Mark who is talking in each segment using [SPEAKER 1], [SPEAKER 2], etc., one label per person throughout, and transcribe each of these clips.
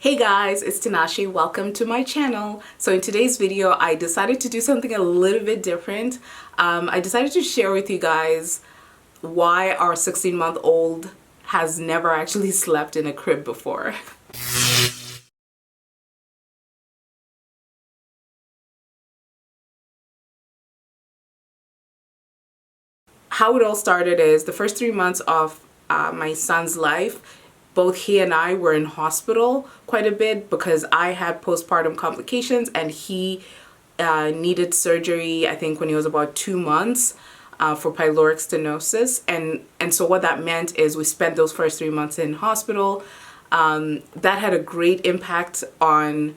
[SPEAKER 1] Hey guys, it's Tinashe. Welcome to my channel. So in today's video, I decided to do something a little bit different. I decided to share with you guys why our 16-month-old has never actually slept in a crib before. How it all started is the first 3 months of my son's life, both he and I were in hospital quite a bit because I had postpartum complications and he needed surgery, I think when he was about 2 months for pyloric stenosis. And so what that meant is we spent those first 3 months in hospital. That had a great impact on,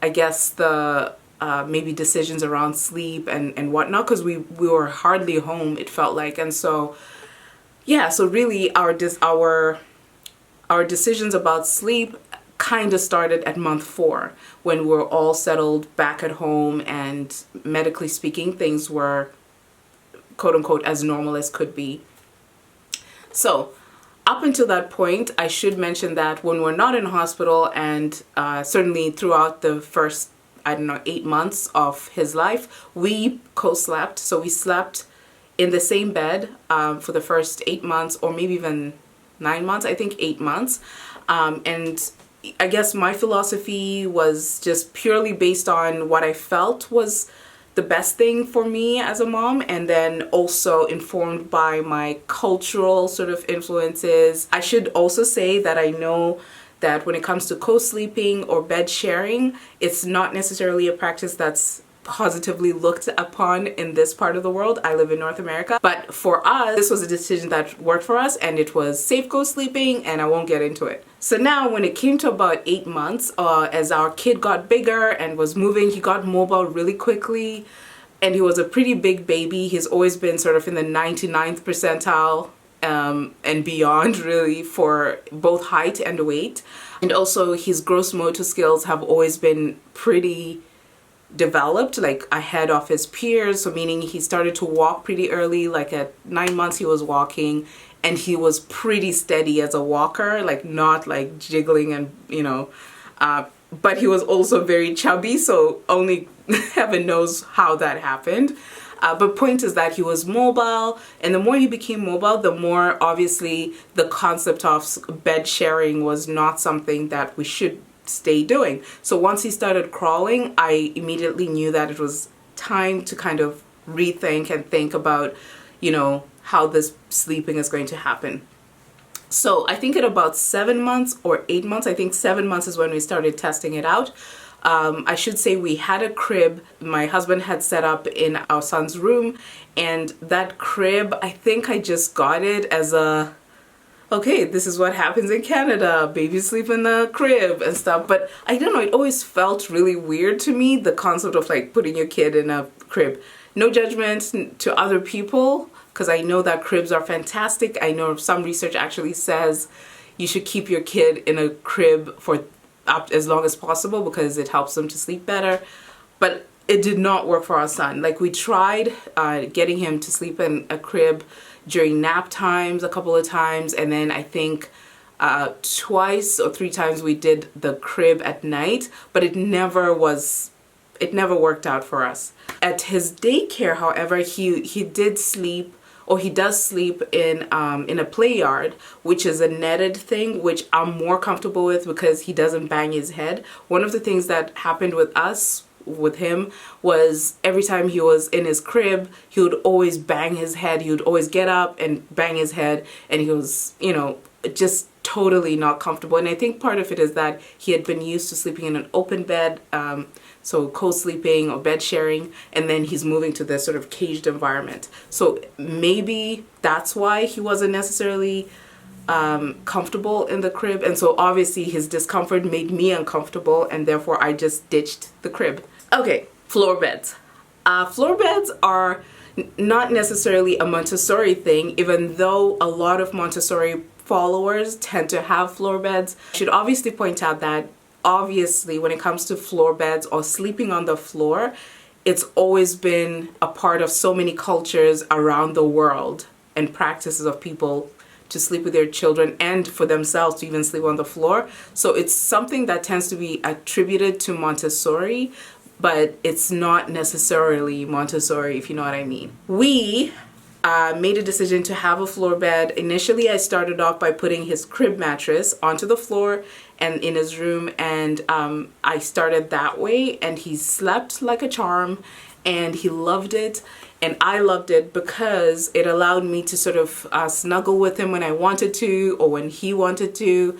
[SPEAKER 1] I guess, the maybe decisions around sleep and whatnot, because we were hardly home, it felt like. And so yeah, so really our decisions about sleep kind of started at month 4 when we were all settled back at home and medically speaking things were quote unquote as normal as could be. So up until that point, I should mention that when we're not in hospital and certainly throughout the first, I don't know, 8 months of his life, we co-slept. So we slept in the same bed for the first 8 months, or maybe even 9 months, I think 8 months. And I guess my philosophy was just purely based on what I felt was the best thing for me as a mom, and then also informed by my cultural sort of influences. I should also say that I know that when it comes to co-sleeping or bed sharing, it's not necessarily a practice that's positively looked upon in this part of the world. I live in North America, but for us, this was a decision that worked for us, and it was safe co-sleeping, and I won't get into it. So now when it came to about 8 months, as our kid got bigger and was moving, he got mobile really quickly, and he was a pretty big baby. He's always been sort of in the 99th percentile and beyond, really, for both height and weight. And also his gross motor skills have always been pretty developed, like ahead of his peers. So meaning he started to walk pretty early, like at 9 months he was walking, and he was pretty steady as a walker, like not like jiggling and but he was also very chubby, so only heaven knows how that happened. But point is that he was mobile, and the more he became mobile, the more obviously the concept of bed sharing was not something that we should stay doing. So once he started crawling, I immediately knew that it was time to kind of rethink and think about, how this sleeping is going to happen. So I think at about 7 months or 8 months, I think 7 months is when we started testing it out. I should say we had a crib my husband had set up in our son's room, and that crib, I think I just got it as a, okay, this is what happens in Canada, babies sleep in the crib and stuff. But I don't know, it always felt really weird to me, the concept of like putting your kid in a crib. No judgment to other people, because I know that cribs are fantastic. I know some research actually says you should keep your kid in a crib for up as long as possible because it helps them to sleep better. But it did not work for our son. Like, we tried getting him to sleep in a crib during nap times a couple of times, and then I think 2 or 3 times we did the crib at night, but it never worked out for us. At his daycare, however, he did sleep, or he does sleep in a play yard, which is a netted thing, which I'm more comfortable with because he doesn't bang his head. One of the things that happened with him was every time he was in his crib, he would always bang his head. He would always get up and bang his head, and he was, just totally not comfortable. And I think part of it is that he had been used to sleeping in an open bed, so co-sleeping or bed sharing, and then he's moving to this sort of caged environment. So maybe that's why he wasn't necessarily comfortable in the crib, and so obviously his discomfort made me uncomfortable, and therefore I just ditched the crib. Okay, floor beds. Floor beds are not necessarily a Montessori thing, even though a lot of Montessori followers tend to have floor beds. I should obviously point out that obviously when it comes to floor beds or sleeping on the floor, it's always been a part of so many cultures around the world and practices of people to sleep with their children and for themselves to even sleep on the floor. So it's something that tends to be attributed to Montessori, but it's not necessarily Montessori, if you know what I mean. We made a decision to have a floor bed. Initially, I started off by putting his crib mattress onto the floor and in his room, and I started that way, and he slept like a charm, and he loved it, and I loved it because it allowed me to sort of snuggle with him when I wanted to or when he wanted to.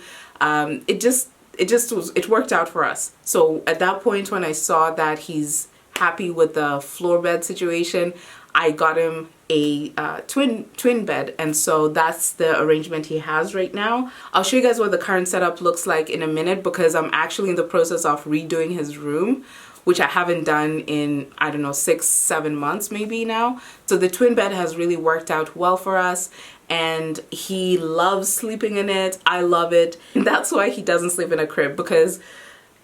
[SPEAKER 1] It worked out for us. So at that point, when I saw that he's happy with the floor bed situation, I got him a twin bed, and so that's the arrangement he has right now. I'll show you guys what the current setup looks like in a minute, because I'm actually in the process of redoing his room, which I haven't done in, I don't know, 6-7 months maybe now. So the twin bed has really worked out well for us, and he loves sleeping in it. I love it. And that's why he doesn't sleep in a crib, because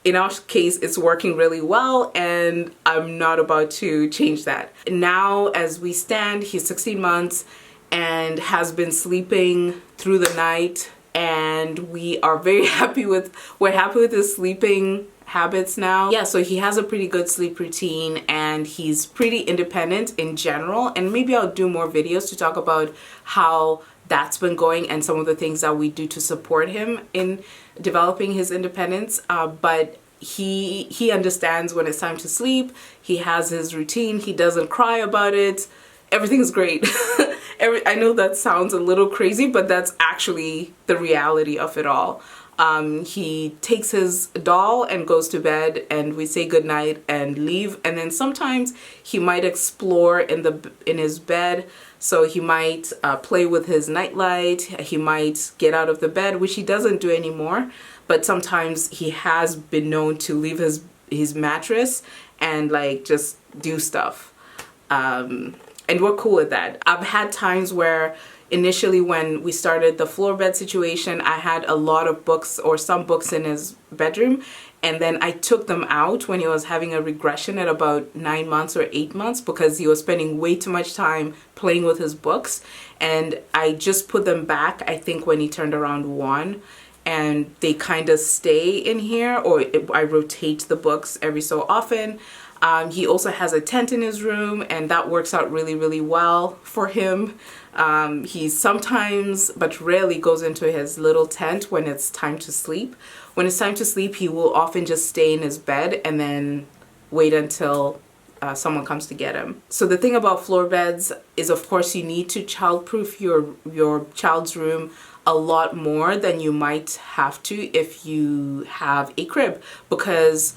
[SPEAKER 1] in our case, it's working really well, and I'm not about to change that. Now, as we stand, he's 16 months and has been sleeping through the night, and we are very we're happy with his sleeping habits now. Yeah, so he has a pretty good sleep routine, and he's pretty independent in general, and maybe I'll do more videos to talk about how that's been going and some of the things that we do to support him in developing his independence. But he understands when it's time to sleep. He has his routine. He doesn't cry about it. Everything's great. I know that sounds a little crazy, but that's actually the reality of it all. He takes his doll and goes to bed, and we say goodnight and leave. And then sometimes he might explore in his bed. So he might play with his nightlight. He might get out of the bed, which he doesn't do anymore. But sometimes he has been known to leave his mattress and like just do stuff. And we're cool with that. I've had times where initially when we started the floor bed situation, I had a lot of books or some books in his bedroom, and then I took them out when he was having a regression at about 9 months or 8 months, because he was spending way too much time playing with his books, and I just put them back, I think, when he turned around 1, and they kind of stay in here, or I rotate the books every so often. He also has a tent in his room, and that works out really, really well for him. He sometimes, but rarely, goes into his little tent when it's time to sleep. When it's time to sleep, he will often just stay in his bed and then wait until someone comes to get him. So the thing about floor beds is, of course, you need to childproof your child's room a lot more than you might have to if you have a crib, because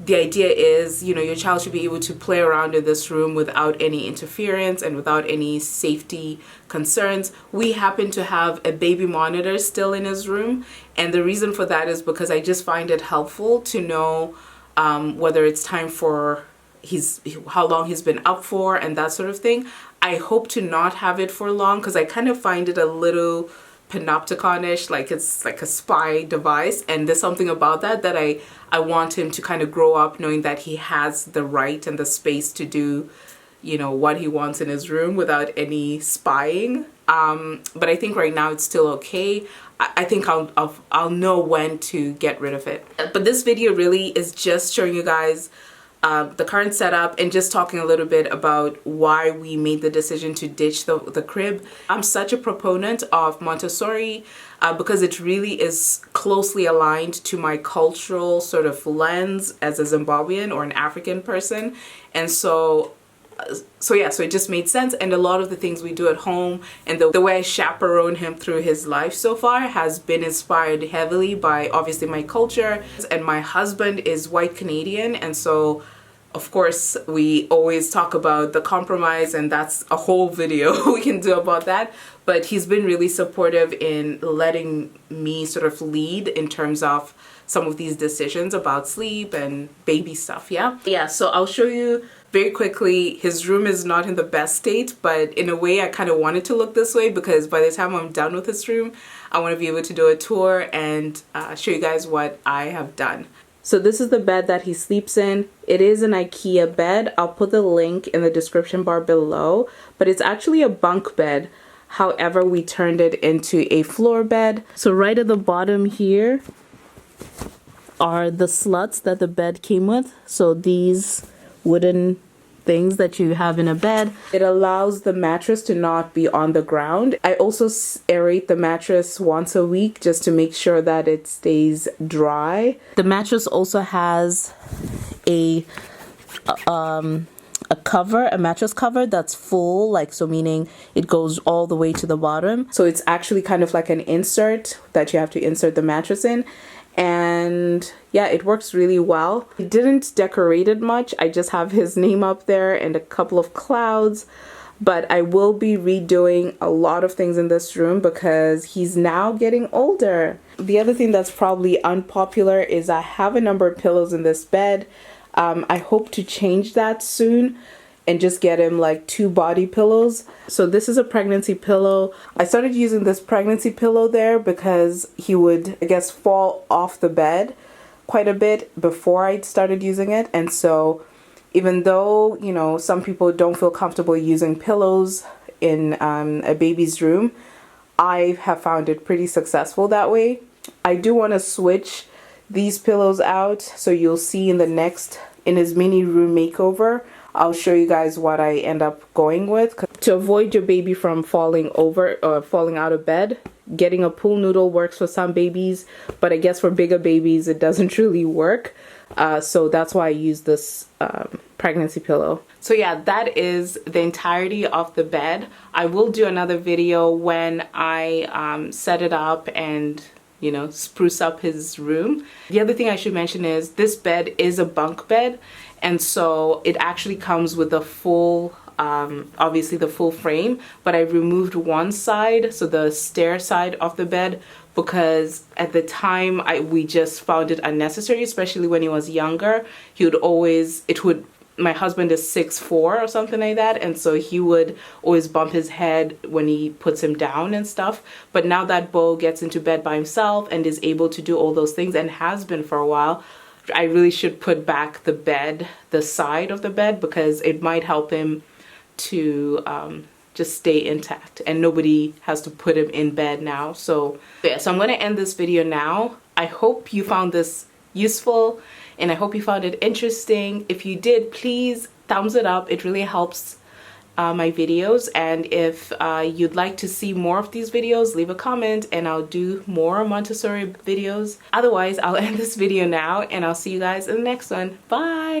[SPEAKER 1] the idea is, you know, your child should be able to play around in this room without any interference and without any safety concerns. We happen to have a baby monitor still in his room, and the reason for that is because I just find it helpful to know whether it's time for how long he's been up for and that sort of thing. I hope to not have it for long, because I kind of find it a little panopticon-ish, like it's like a spy device, and there's something about that I want him to kind of grow up knowing that he has the right and the space to do, you know, what he wants in his room without any spying. But I think right now it's still okay. I think I'll know when to get rid of it. But this video really is just showing you guys the current setup and just talking a little bit about why we made the decision to ditch the crib. I'm such a proponent of Montessori because it really is closely aligned to my cultural sort of lens as a Zimbabwean or an African person. And so it just made sense, and a lot of the things we do at home and the way I chaperone him through his life so far has been inspired heavily by obviously my culture, and my husband is white Canadian, and so of course we always talk about the compromise, and that's a whole video we can do about that. But he's been really supportive in letting me sort of lead in terms of some of these decisions about sleep and baby stuff. Yeah, so I'll show you very quickly. His room is not in the best state, but in a way I kind of want it to look this way, because by the time I'm done with his room, I want to be able to do a tour and show you guys what I have done. So this is the bed that he sleeps in. It is an IKEA bed. I'll put the link in the description bar below, but it's actually a bunk bed. However, we turned it into a floor bed. So right at the bottom here are the sluts that the bed came with. So these wooden things that you have in a bed. It allows the mattress to not be on the ground. I also aerate the mattress once a week just to make sure that it stays dry. The mattress also has a cover, a mattress cover that's full, like, so meaning it goes all the way to the bottom. So it's actually kind of like an insert that you have to insert the mattress in. And yeah, it works really well. I didn't decorate it much. I just have his name up there and a couple of clouds. But I will be redoing a lot of things in this room because he's now getting older. The other thing that's probably unpopular is I have a number of pillows in this bed. I hope to change that soon and just get him like 2 body pillows. So this is a pregnancy pillow. I started using this pregnancy pillow there because he would, I guess, fall off the bed quite a bit before I started using it. And so even though, you know, some people don't feel comfortable using pillows in a baby's room, I have found it pretty successful that way. I do want to switch these pillows out, so you'll see in his mini room makeover, I'll show you guys what I end up going with. To avoid your baby from falling over or falling out of bed, getting a pool noodle works for some babies, but I guess for bigger babies it doesn't really work. So that's why I use this pregnancy pillow. So yeah, that is the entirety of the bed. I will do another video when I set it up and, you know, spruce up his room. The other thing I should mention is this bed is a bunk bed, and so it actually comes with a full, obviously the full frame, but I removed one side, so the stair side of the bed, because at the time we just found it unnecessary, especially when he was younger. He would always, my husband is 6'4" or something like that, and so he would always bump his head when he puts him down and stuff. But now that Bo gets into bed by himself and is able to do all those things, and has been for a while, I really should put back the bed, the side of the bed, because it might help him to just stay intact and nobody has to put him in bed now. So yeah, so I'm going to end this video now. I hope you found this useful and I hope you found it interesting. If you did, please thumbs it up. It really helps my videos, and if you'd like to see more of these videos, leave a comment and I'll do more Montessori videos. Otherwise, I'll end this video now and I'll see you guys in the next one. Bye!